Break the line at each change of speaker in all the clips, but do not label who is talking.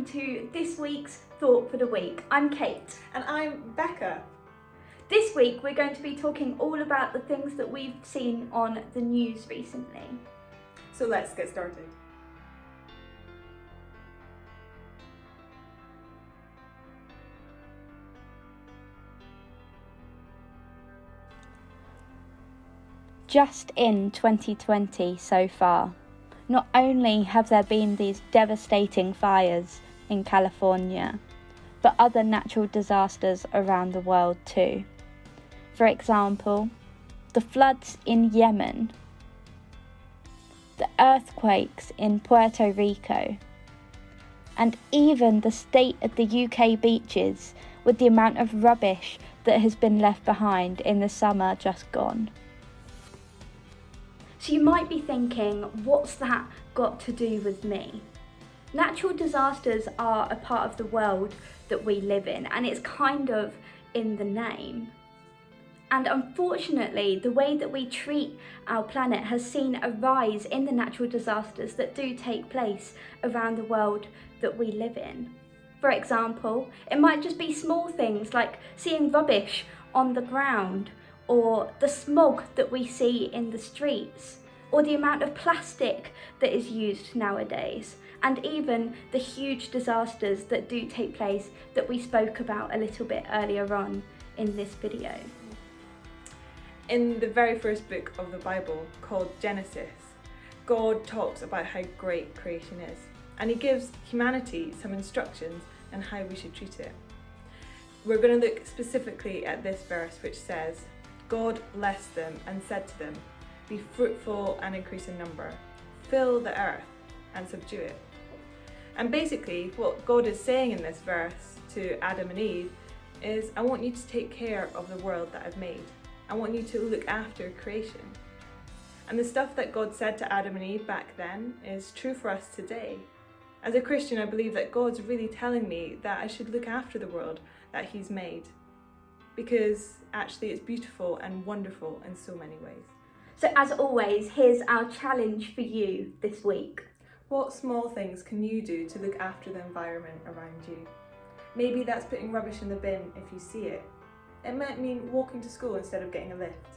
welcome to this week's Thought for the Week. I'm Kate.
And I'm Becca.
This week we're going to be talking all about the things that we've seen on the news recently.
So let's get started.
Just in 2020 so far, not only have there been these devastating fires in California, but other natural disasters around the world too. For example, the floods in Yemen, the earthquakes in Puerto Rico, and even the state of the UK beaches with the amount of rubbish that has been left behind in the summer just gone.
So you might be thinking, what's that got to do with me? Natural disasters are a part of the world that we live in, and it's kind of in the name. And unfortunately, the way that we treat our planet has seen a rise in the natural disasters that do take place around the world that we live in. For example, it might just be small things like seeing rubbish on the ground, or the smog that we see in the streets, or the amount of plastic that is used nowadays, and even the huge disasters that do take place that we spoke about a little bit earlier on in this video.
In the very first book of the Bible, called Genesis, God talks about how great creation is, and he gives humanity some instructions on how we should treat it. We're going to look specifically at this verse, which says, God blessed them and said to them, "Be fruitful and increase in number, fill the earth and subdue it." And basically what God is saying in this verse to Adam and Eve is, I want you to take care of the world that I've made. I want you to look after creation. And the stuff that God said to Adam and Eve back then is true for us today. As a Christian, I believe that God's really telling me that I should look after the world that he's made, because actually it's beautiful and wonderful in so many ways.
So as always, here's our challenge for you this week.
What small things can you do to look after the environment around you? Maybe that's putting rubbish in the bin if you see it. It might mean walking to school instead of getting a lift.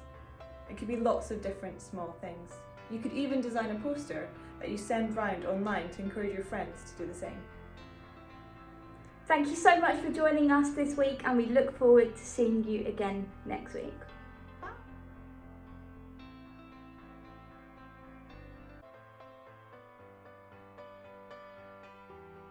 It could be lots of different small things. You could even design a poster that you send round online to encourage your friends to do the same.
Thank you so much for joining us this week, and we look forward to seeing you again next week.